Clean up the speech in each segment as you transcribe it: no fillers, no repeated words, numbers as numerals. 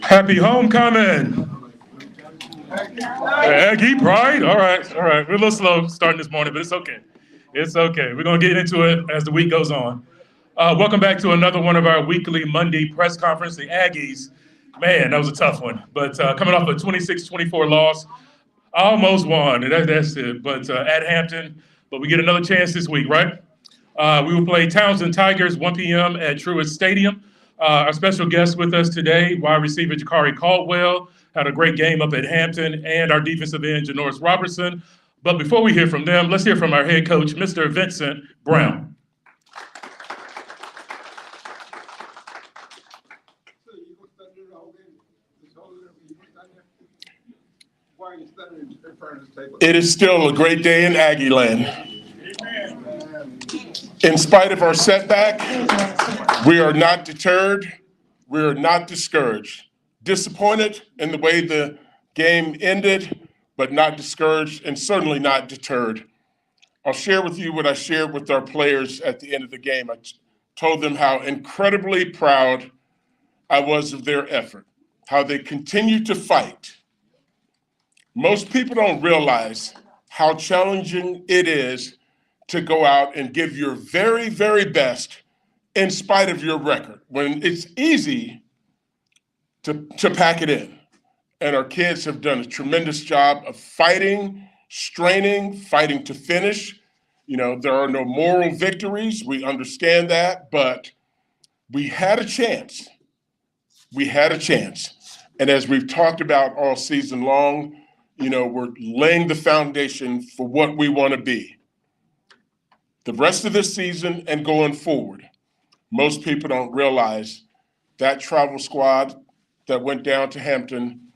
Happy homecoming. Aggie pride. All right. We're a little slow starting this morning, but it's okay. It's okay. We're going to get into it as the week goes on. Welcome back to another one of our weekly Monday press conference. The Aggies, man, that was a tough one. But coming off a 26-24 loss, almost won, and that's it. But at Hampton, but we get another chance this week, right? We will play Townsend Tigers 1 p.m. at Truist Stadium. Our special guest with us today, wide receiver Jakari Caldwell, had a great game up at Hampton, and our defensive end, Janoris Robertson. But before we hear from them, let's hear from our head coach, Mr. Vincent Brown. It is still a great day in Aggie land. In spite of our setback, we are not deterred. We are not discouraged. Disappointed in the way the game ended, but not discouraged and certainly not deterred. I'll share with you what I shared with our players at the end of the game. I told them how incredibly proud I was of their effort, how they continued to fight. Most people don't realize how challenging it is to go out and give your very, very best in spite of your record, when it's easy to pack it in. And our kids have done a tremendous job of fighting, straining, fighting to finish. You know, there are no moral victories. We understand that, but we had a chance. We had a chance. And as we've talked about all season long, you know, we're laying the foundation for what we want to be. The rest of this season and going forward, most people don't realize that travel squad that went down to Hampton,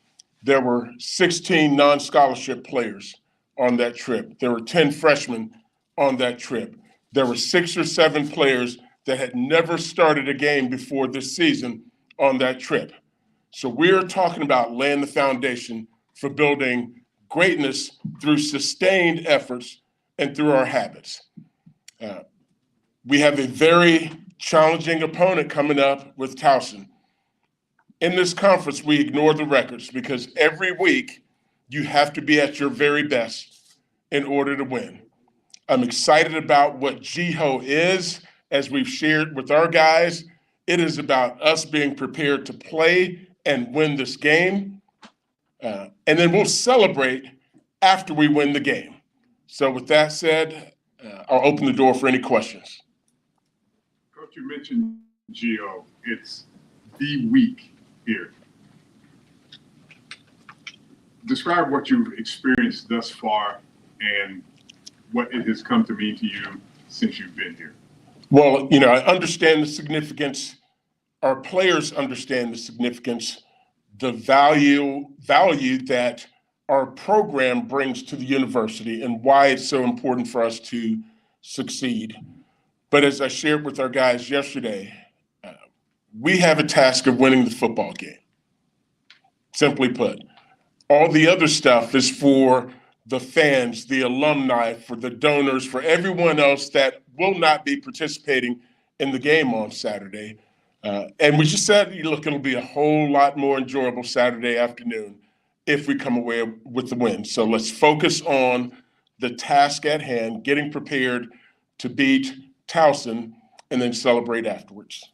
there were 16 non-scholarship players on that trip. There were 10 freshmen on that trip. There were 6 or 7 players that had never started a game before this season on that trip. So we're talking about laying the foundation for building greatness through sustained efforts and through our habits. We have a very challenging opponent coming up with Towson. In this conference, we ignore the records because every week you have to be at your very best in order to win. I'm excited about what GHO is, as we've shared with our guys. It is about us being prepared to play and win this game. And then we'll celebrate after we win the game. So with that said, I'll open the door for any questions. Coach, you mentioned GO. It's the week here. Describe what you've experienced thus far and what it has come to mean to you since you've been here. Well, you know, I understand the significance. Our players understand the significance, the value that our program brings to the university and why it's so important for us to succeed. But as I shared with our guys yesterday, we have a task of winning the football game. Simply put, all the other stuff is for the fans, the alumni, for the donors, for everyone else that will not be participating in the game on Saturday. And we just said, look, it'll be a whole lot more enjoyable Saturday afternoon if we come away with the win. So let's focus on the task at hand, getting prepared to beat Towson, and then celebrate afterwards.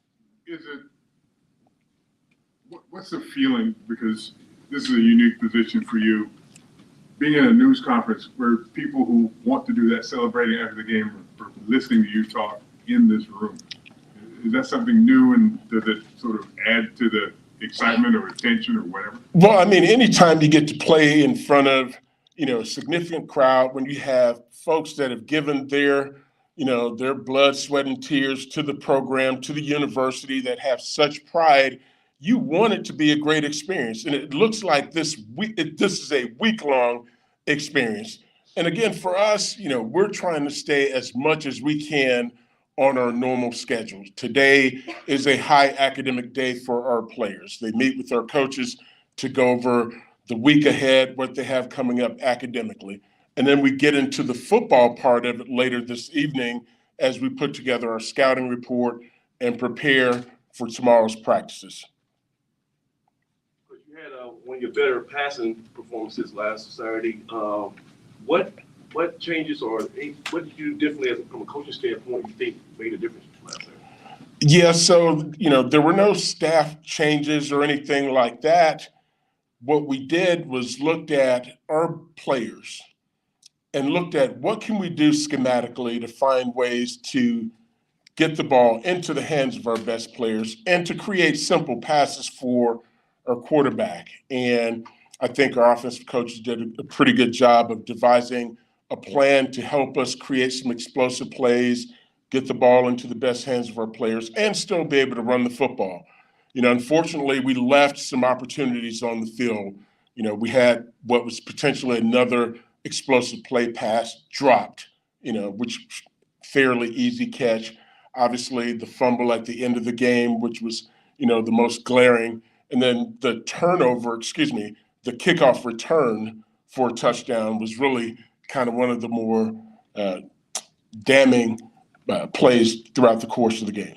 What's the feeling, because this is a unique position for you, being in a news conference where people who want to do that celebrating after the game are listening to you talk in this room? Is that something new, and does it sort of add to the excitement or attention or whatever? Well, I mean, anytime you get to play in front of, you know, a significant crowd, when you have folks that have given their blood, sweat, and tears to the program, to the university, that have such pride, you want it to be a great experience. And it looks like this is a week-long experience. And again, for us, you know, we're trying to stay as much as we can on our normal schedule. Today is a high academic day for our players. They meet with our coaches to go over the week ahead, what they have coming up academically. And then we get into the football part of it later this evening as we put together our scouting report and prepare for tomorrow's practices. one of your better passing performances last Saturday. What changes or what did you do differently from a coaching standpoint you think made a difference last Saturday? Yeah, so, there were no staff changes or anything like that. What we did was looked at our players and looked at what can we do schematically to find ways to get the ball into the hands of our best players and to create simple passes for our quarterback. And I think our offensive coaches did a pretty good job of devising a plan to help us create some explosive plays, get the ball into the best hands of our players, and still be able to run the football. Unfortunately, we left some opportunities on the field. We had what was potentially another explosive play pass dropped, which fairly easy catch. Obviously, the fumble at the end of the game, which was, the most glaring. And then the kickoff return for a touchdown was really kind of one of the more damning plays throughout the course of the game.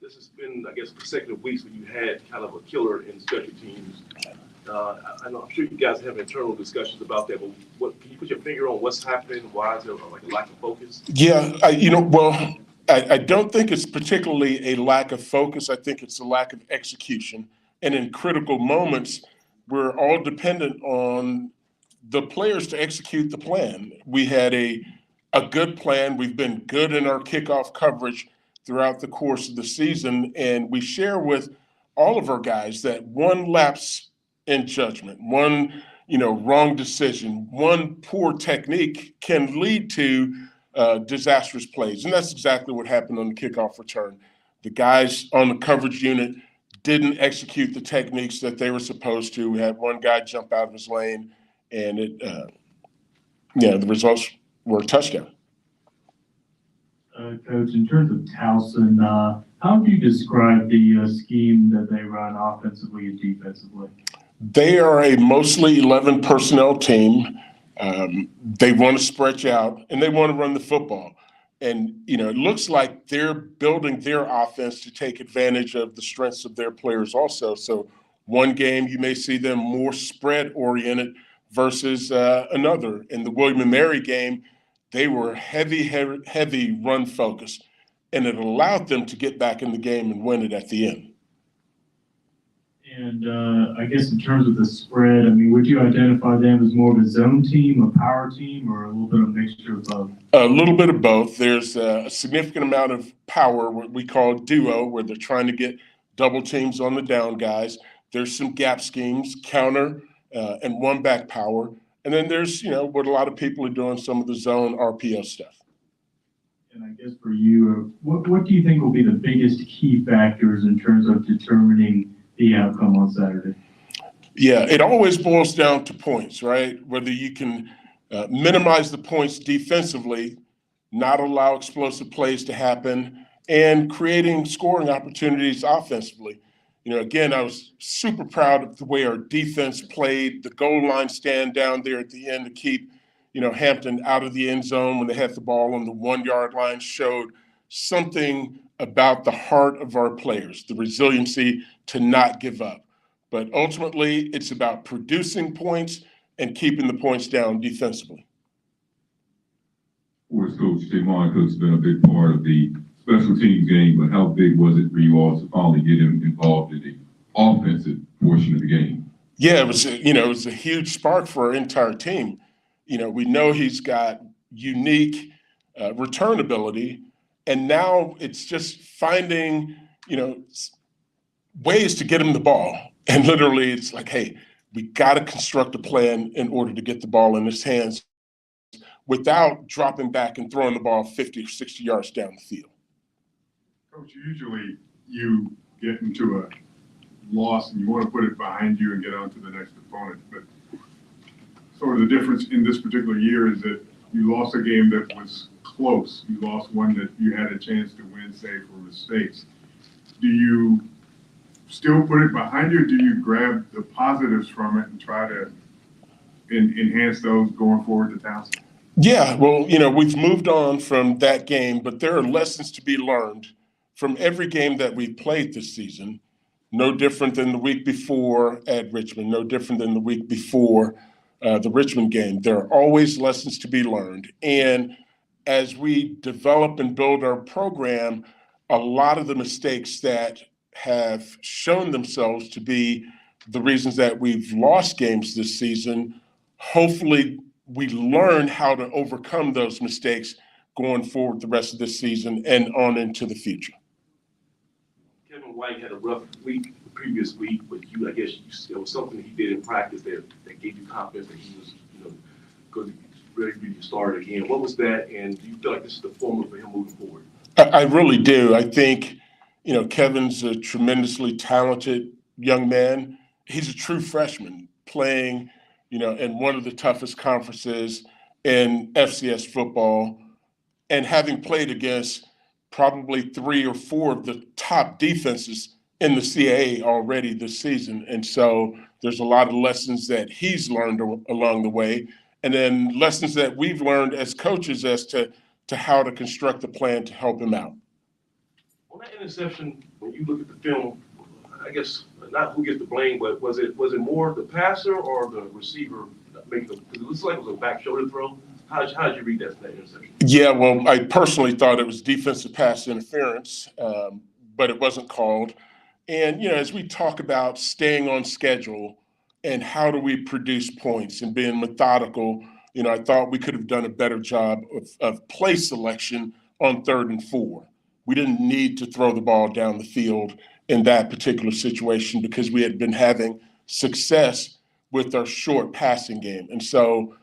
This has been, I guess, consecutive weeks when you had kind of a killer in special teams. I'm sure you guys have internal discussions about that, but can you put your finger on what's happening? Why is there like a lack of focus? Yeah, I don't think it's particularly a lack of focus. I think it's a lack of execution. And in critical moments, we're all dependent on the players to execute the plan. We had a good plan. We've been good in our kickoff coverage throughout the course of the season. And we share with all of our guys that one lapse in judgment, one wrong decision, one poor technique can lead to disastrous plays. And that's exactly what happened on the kickoff return. The guys on the coverage unit didn't execute the techniques that they were supposed to. We had one guy jump out of his lane, and the results were a touchdown. Coach, in terms of Towson, how do you describe the scheme that they run offensively and defensively? They are a mostly 11 personnel team. They want to stretch out and they want to run the football. And, it looks like they're building their offense to take advantage of the strengths of their players also. So one game you may see them more spread oriented versus another. In the William & Mary game, they were heavy run focused, and it allowed them to get back in the game and win it at the end. And I guess in terms of the spread, would you identify them as more of a zone team, a power team, or a little bit of a mixture of both? A little bit of both. There's a significant amount of power, what we call duo, where they're trying to get double teams on the down guys. There's some gap schemes, counter, and one back power. And then there's, what a lot of people are doing, some of the zone RPO stuff. And I guess for you, what do you think will be the biggest key factors in terms of determining the outcome on Saturday? Yeah, it always boils down to points, right? Whether you can minimize the points defensively, not allow explosive plays to happen, and creating scoring opportunities offensively. Again, I was super proud of the way our defense played, the goal line stand down there at the end to keep, Hampton out of the end zone when they had the ball on the 1 yard line showed something about the heart of our players, the resiliency to not give up. But ultimately, it's about producing points and keeping the points down defensively. Coach Javon Cook's been a big part of the special teams game, but how big was it for you all to finally get him involved in the offensive portion of the game? Yeah, it was a huge spark for our entire team. We know he's got unique return ability, and now it's just finding, ways to get him the ball. And literally it's like, hey, we got to construct a plan in order to get the ball in his hands without dropping back and throwing the ball 50 or 60 yards down the field. Coach, usually you get into a loss and you want to put it behind you and get on to the next opponent. But sort of the difference in this particular year is that you lost a game that was close. You lost one that you had a chance to win, save for mistakes. Do you still put it behind you, or do you grab the positives from it and try to enhance those going forward to Towson? Yeah, well, we've moved on from that game, but there are lessons to be learned from every game that we've played this season. no different than the week before at Richmond, no different than the week before the Richmond game. There are always lessons to be learned. And as we develop and build our program, a lot of the mistakes that have shown themselves to be the reasons that we've lost games this season, hopefully we learn how to overcome those mistakes going forward the rest of this season and on into the future. Kevin White had a rough week the previous week, but I guess there was something he did in practice that gave you confidence that he was, going to be ready to start again. What was that, and do you feel like this is the formula for him moving forward? I really do. I think, Kevin's a tremendously talented young man. He's a true freshman playing, in one of the toughest conferences in FCS football and having played against probably 3 or 4 of the top defenses in the CAA already this season. And so there's a lot of lessons that he's learned along the way, and then lessons that we've learned as coaches as to how to construct the plan to help him out. On that interception, when you look at the film, I guess not who gets the blame, but was it more the passer or the receiver making the? Because it looks like it was a back shoulder throw. How did you read that interception? Yeah, well, I personally thought it was defensive pass interference, but it wasn't called. And as we talk about staying on schedule and how do we produce points and being methodical, I thought we could have done a better job of play selection on 3rd and 4. We didn't need to throw the ball down the field in that particular situation because we had been having success with our short passing game. And so,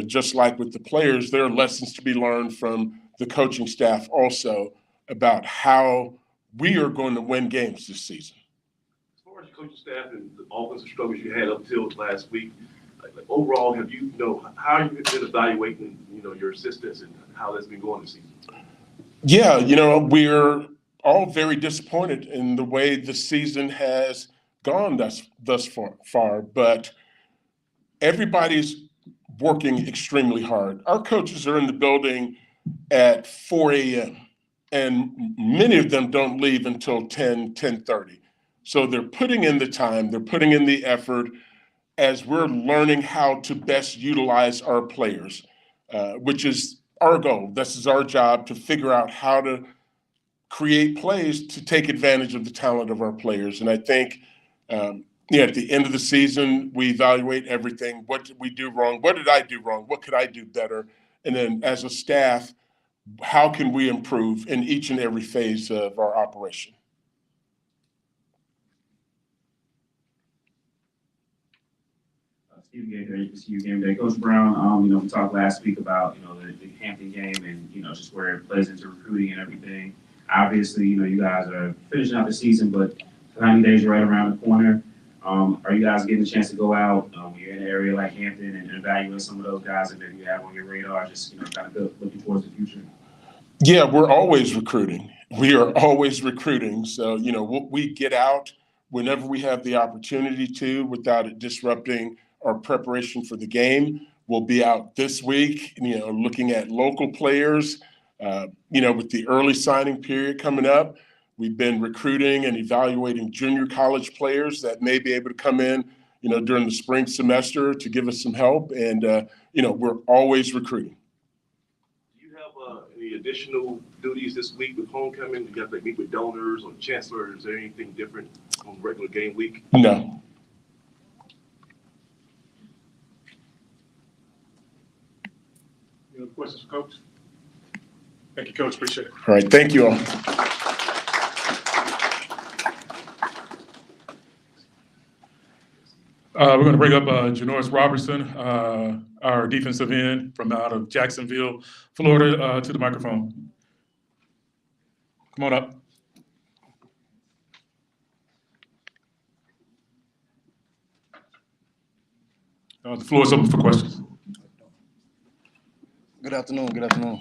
just like with the players, there are lessons to be learned from the coaching staff also about how we are going to win games this season. As far as your coaching staff and the offensive struggles you had up until last week, like overall, have you, how have you been evaluating, your assistants and how that's been going this season? Yeah, we're all very disappointed in the way the season has gone thus far, but everybody's working extremely hard. Our coaches are in the building at 4 a.m., and many of them don't leave until 10:30. So they're putting in the time, they're putting in the effort as we're learning how to best utilize our players, which is our goal. This is our job, to figure out how to create plays to take advantage of the talent of our players. And I think, at the end of the season, we evaluate everything. What did we do wrong? What did I do wrong? What could I do better? And then as a staff, how can we improve in each and every phase of our operation? Steve Gator, UCU Game Day. Coach Brown, we talked last week about, the Hampton game and, just where it plays into recruiting and everything. Obviously, you guys are finishing out the season, but 90 days are right around the corner. Are you guys getting a chance to go out when you're in an area like Hampton and evaluate some of those guys that maybe you have on your radar, just, kind of looking towards the future? Yeah, we're always recruiting. We are always recruiting. So, we get out whenever we have the opportunity to without it disrupting our preparation for the game. We'll be out this week, looking at local players, with the early signing period coming up. We've been recruiting and evaluating junior college players that may be able to come in, during the spring semester to give us some help. And, we're always recruiting. Do you have any additional duties this week with homecoming? Do you have to meet with donors or chancellor? Is there anything different on regular game week? No. Any other questions for Coach? Thank you, Coach. Appreciate it. All right. Thank you all. We're going to bring up Janoris Robertson, our defensive end from out of Jacksonville, Florida, to the microphone. Come on up. The floor is open for questions. Good afternoon. Good afternoon.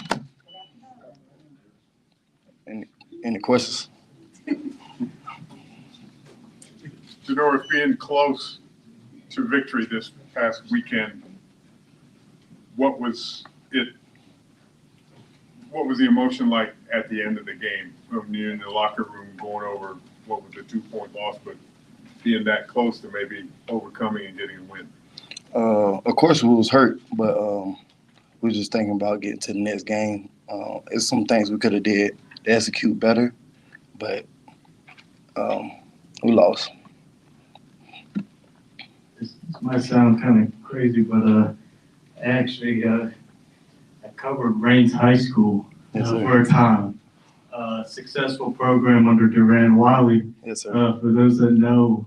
Any questions? Janoris, being close to victory this past weekend, what was it? What was the emotion like at the end of the game? When you're in the locker room going over what was a 2-point loss, but being that close to maybe overcoming and getting a win? Of course, we was hurt, but we was just thinking about getting to the next game. It's some things we could have did to execute better, but we lost. This might sound kind of crazy, but actually, I covered Rains High School Yes, sir. for a time. Successful program under Duran Wiley. Yes, sir. For those that know,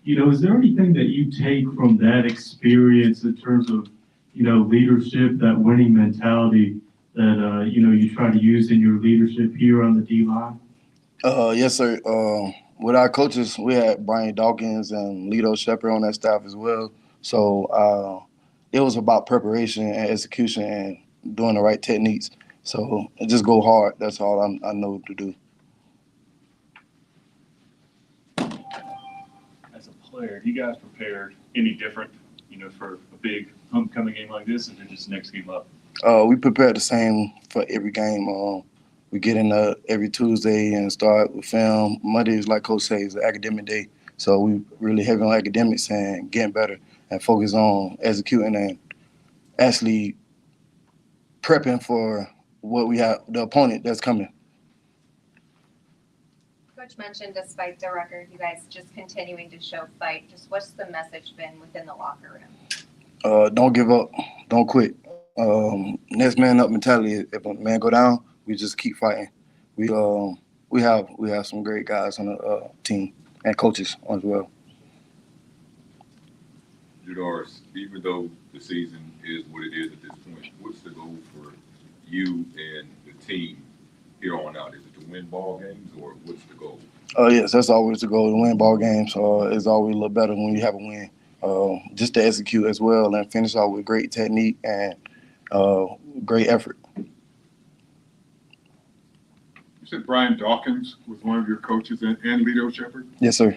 is there anything that you take from that experience in terms of, leadership, that winning mentality that, you try to use in your leadership here on the D-line? Yes, sir. With our coaches, we had Brian Dawkins and Lito Shepherd on that staff as well. So it was about preparation and execution and doing the right techniques. So just go hard. That's all I know to do. As a player, do you guys prepared any different, for a big homecoming game like this, and then just next game up? We prepare the same for every game. We get in every Tuesday and start with film. Monday is, like Coach says, an academic day. So we really heavy on academics and getting better and focus on executing and actually prepping for what we have, the opponent that's coming. Coach mentioned despite the record, you guys just continuing to show fight. Just what's the message been within the locker room? Don't give up. Don't quit. Next man up mentality. If a man go down, we just keep fighting. We have some great guys on the team and coaches as well. Jadar, even though the season is what it is at this point, what's the goal for you and the team here on out? Is it to win ball games, or what's the goal? Yes, that's always the goal, to win ball games. It's always a little better when you have a win. Just to execute as well and finish out with great technique and great effort. You said Brian Dawkins was one of your coaches and Lito Shepherd. Yes, sir.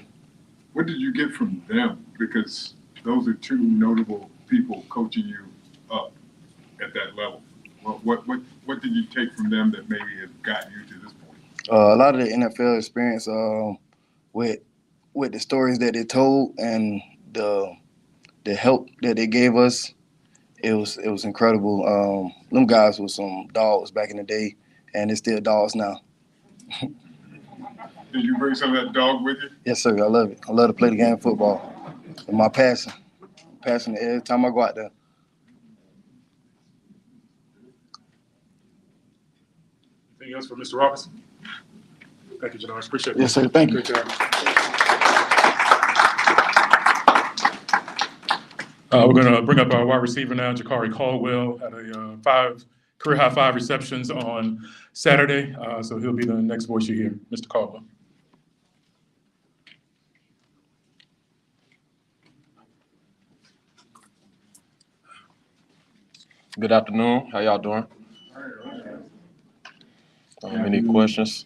What did you get from them? Because those are two notable people coaching you up at that level. What did you take from them that maybe has gotten you to this point? A lot of the NFL experience with the stories that they told and the help that they gave us, it was incredible. Them guys were some dogs back in the day, and they're still dogs now. Did you bring some of that dog with you? Yes, sir. I love it. I love to play the game of football. It's my passion. Passionate every time I go out there. Anything else for Mr. Robinson? Thank you, Jadar. Appreciate it. Yes, sir. Thank you. Great job. We're going to bring up our wide receiver now, Jakari Caldwell, had a career-high 5 receptions on Saturday, so he'll be the next voice you hear. Mr. Caldwell. Good afternoon. How y'all doing? Any questions?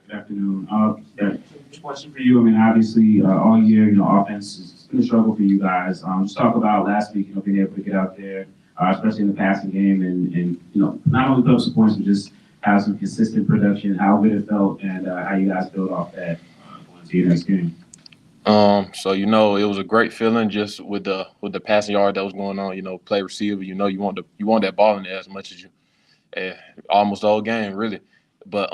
Good afternoon. Question for you. I mean, obviously, all year, offense has been a struggle for you guys. Just talk about last week, being able to get out there, especially in the passing game, and not only put up some points, but just have some consistent production. How good it felt, and how you guys build off that going to your next game. So it was a great feeling just with the passing yard that was going on. Play receiver, you want that ball in there as much as you, almost the whole game really. But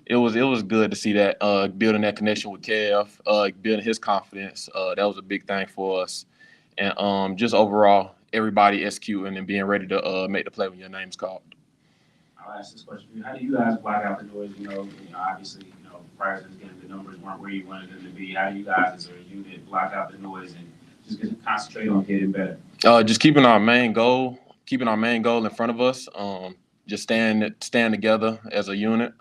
it was good to see that building that connection with Kev, building his confidence. That was a big thing for us, and just overall everybody executing and being ready to make the play when your name's called. I'll ask this question for you. How do you guys block out the noise? Obviously, prior to the game, the numbers weren't where you wanted them to be. How do you guys, as a unit, block out the noise and just concentrate on getting better? Just keeping our main goal in front of us. Just stand together as a unit,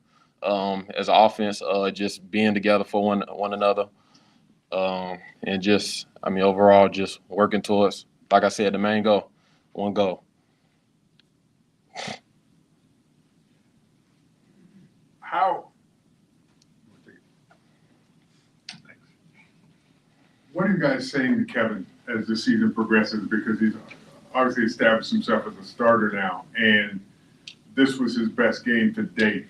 as an offense. Just being together for one another, and just overall just working towards, like I said, the main goal, one goal. What are you guys saying to Kevin as the season progresses? Because he's obviously established himself as a starter now, and this was his best game to date.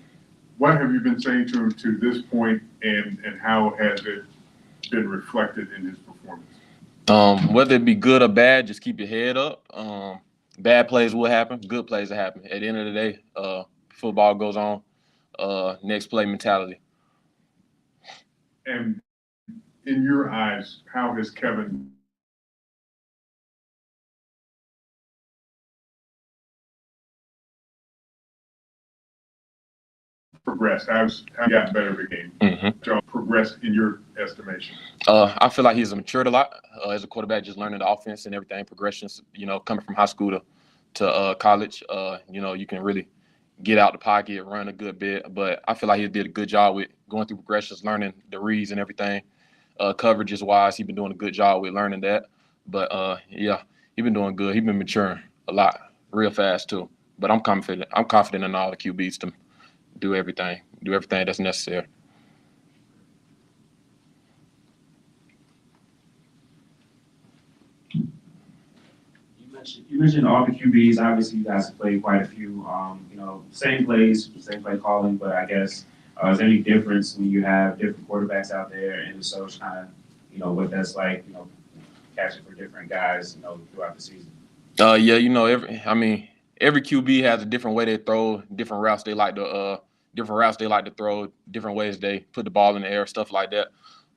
What have you been saying to him to this point, and how has it been reflected in his performance? Whether it be good or bad, just keep your head up. Bad plays will happen, good plays will happen. At the end of the day, football goes on. Next play mentality. And in your eyes, how has Kevin progressed? How's he gotten better every game? Mm-hmm. Progressed in your estimation? I feel like he's matured a lot as a quarterback, just learning the offense and everything, progressions, coming from high school to college. You can really get out the pocket, run a good bit. But I feel like he did a good job with going through progressions, learning the reads and everything. Coverages wise, he's been doing a good job with learning that. But yeah, he's been doing good. He's been maturing a lot, real fast too. But I'm confident. I'm confident in all the QBs to do everything that's necessary. You mentioned all the QBs. Obviously, you guys have played quite a few. Same plays, same play calling, but I guess is there any difference when you have different quarterbacks out there, and so it's kind of, what that's like, catching for different guys, throughout the season? Yeah, every QB has a different way they throw, different routes they like to throw, different ways they put the ball in the air, stuff like that.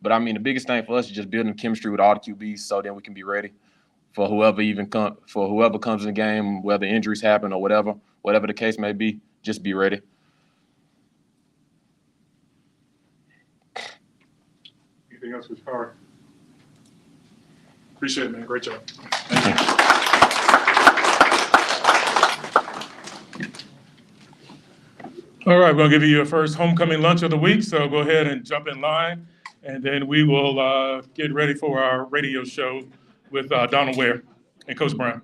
But the biggest thing for us is just building chemistry with all the QBs, so then we can be ready for whoever comes in the game, whether injuries happen or whatever the case may be. Just be ready. Anything else with Power? Appreciate it, man. Great job. All right, we're going to give you your first homecoming lunch of the week, so go ahead and jump in line, and then we will get ready for our radio show with Donald Ware and Coach Brown.